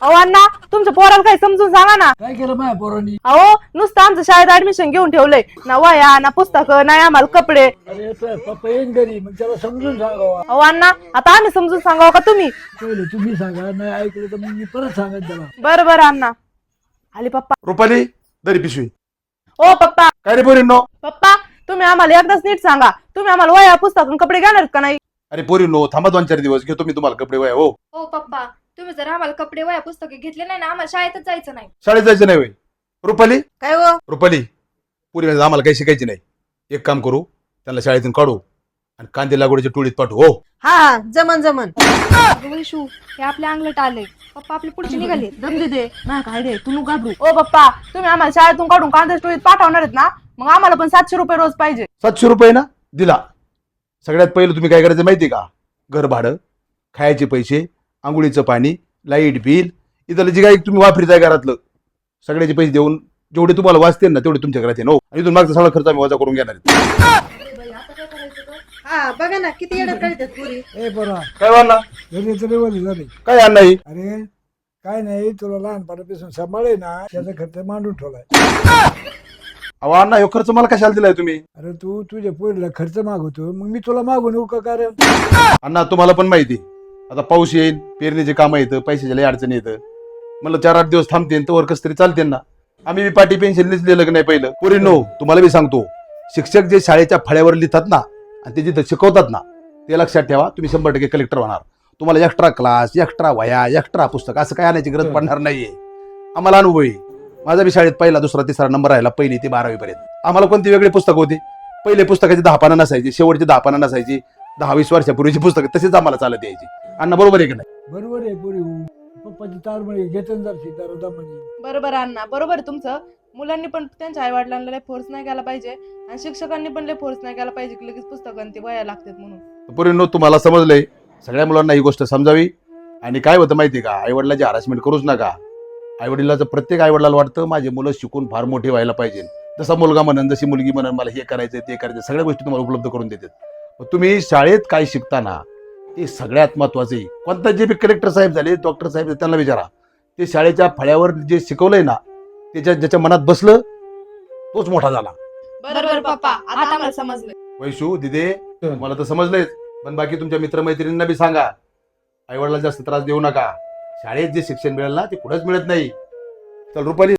अहो अण्णा, तुमच्या पोराला काही समजून सांगा ना. काय केलं माझ्या पोरांनी? अहो नुसतं आमचं शाळेत ऍडमिशन घेऊन ठेवलंय ना, वह्या ना पुस्तकं नाही आम्हाला कपडे. अरे पप्पा येईन घरी, मग त्याला समजून सांगावा. अहो अण्णा, आता आम्ही समजून सांगावं का तुम्ही? पहिले तुम्ही सांगा, नाही ऐकलं तर मग मी परत सांगत त्याला. बरं बरं अण्णा. आले पप्पा. रुपाली दरी पिशवी. ओ पप्पा. काय रे पोरींनो? पप्पा, तुम्ही आम्हाला एकदाच नीट सांगा, तुम्ही आम्हाला वह्या पुस्तक कपडे घेणार का नाही? अरे पोरींनो, थांबा 2-4 दिवस, घेतो मी तुम्हाला कपडे वया. हो, हो पप्पा, तुम्ही जर आम्हाला कपडे वया पुस्तके घेतले नाही ना, आम्हाला शाळेतच जायचं नाही. शाळेत जायचं नाही वय? रुपाली काय हो? रुपाली, पुरी आम्हाला काही शिकायची नाही. एक काम करू, त्यांना शाळेतून काढू आणि कांदे लागवडीच्या टोळीत पाठवू. हो, हा जमन जमन. वैशू, हे आपले अंगलट आले. पप्पा आपले पुढचे निघाले. दम दे नाही काय रे, तू नको घाबरू. ओ पप्पा, तुम्ही आम्हाला शाळेतून काढून कांद्याच्या टोळीत पाठवणार आहेत ना, मग आम्हाला पण 700 रुपये रोज पाहिजे. 700 रुपये ना दिला. सगळ्यात पहिलं तुम्ही काय करायचं माहिती का? घर भाडं, खायचे पैसे, आंघोळीचं पाणी, लाईट बिल, इथलं जे काही तुम्ही वापरीत आहे घरातलं सगळ्याचे पैसे देऊन जेवढे तुम्हाला वाचते ना तेवढे तुमच्या घरात येईल. हो, आणि इथून मागचा सगळा खर्च आम्ही वजा करून घेणार आहे. हा बघा ना किती येडत काढतात पुरी. ए पोरा, काय वाढला? घरी तर रेवली झाली. काय आण नाही? अरे काय नाही, तुला लहानपणापासून सांभाळे ना, त्याचा खर्च मांडून ठेवलाय. अहो अण्णा, ह्यो खर्च मला कशाला दिलाय तुम्ही? अरे तू तुझ्या पोरीला खर्च मागवतो, मग मी तुला मागून येऊ का कारण? अण्णा, तुम्हाला पण माहिती आता पाऊस येईल, पेरणीचे कामं येतं, पैशाच्या लई अडचणी येतं. मला 4-8 दिवस थांबते तर वर्कस तरी चालते ना. आम्ही बी पाटी पेन्शन लिहिलं नाही पहिलं. पोरींनो, तुम्हाला बी सांगतो, शिक्षक जे शाळेच्या फळ्यावर लिहितात ना आणि ते जिथं शिकवतात ना, ते लक्षात ठेवा. तुम्ही 100% कलेक्टर होणार. तुम्हाला एक्स्ट्रा क्लास, एक्स्ट्रा वह्या, एक्स्ट्रा पुस्तक असं काय आणायची गरज पडणार नाहीये. आम्हाला अनुभव आहे. माझा बी शाळेत पहिला, दुसरा, तिसरा नंबर राहिला 1ली ते 12वी पर्यंत. आम्हाला कोणती वेगळी पुस्तक होती? पहिले पुस्तकाची 10 पानं नसायची, शेवटची 10 पानं नसायची. 10-20 वर्षापूर्वीची पुस्तकं तसेच आम्हाला चालत यायची. अण्णा बरोबर आहे की नाही? बरोबर आहे पोरी. पप्पाची तारमळी घेतन जाते दारोदा म्हणजे. बरोबर अण्णा, बरोबर आहे तुमचं. मुलांनी पण त्यांच्या आई वडिलांना लय फोर्स नाही केला पाहिजे आणि शिक्षकांनी पण लय फोर्स नाही केला पाहिजे की लगेच पुस्तकांनी ते वह्या लागतात म्हणून. पोरींनो, तुम्हाला समजलंय. सगळ्या मुलांना ही गोष्ट समजावी. आणि काय होतं माहिती का, आईवडिलांची हॅरासमेंट करूच नका. आईवडिलाचं प्रत्येक आईवडिलाला वाटतं माझे मुलं शिकून फार मोठे व्हायला पाहिजे. जसा मुलगा म्हणन, जशी मुलगी म्हणन, मला हे करायचं ते करायचं, सगळ्या गोष्टी तुम्हाला उपलब्ध करून देतात. तुम्ही शाळेत काय शिकताना ते सगळ्यात महत्वाचं आहे. कोणता जे बी कलेक्टर साहेब झाले, डॉक्टर साहेब, त्यांना विचारा, ते शाळेच्या फळ्यावर जे शिकवलंय ना, ज्याच्या मनात बसलं तोच मोठा झाला. बरोबर पप्पा, आता आम्हाला समजलं. वैशू दिदे, मला तर समजलंयच, पण बाकी तुमच्या मित्रमैत्रिणींना बी सांगा, आईवडिलांना जास्त त्रास देऊ नका. शाळेत जे शिक्षण मिळेल ना ते कुठंच मिळत नाही. चल रुपाली.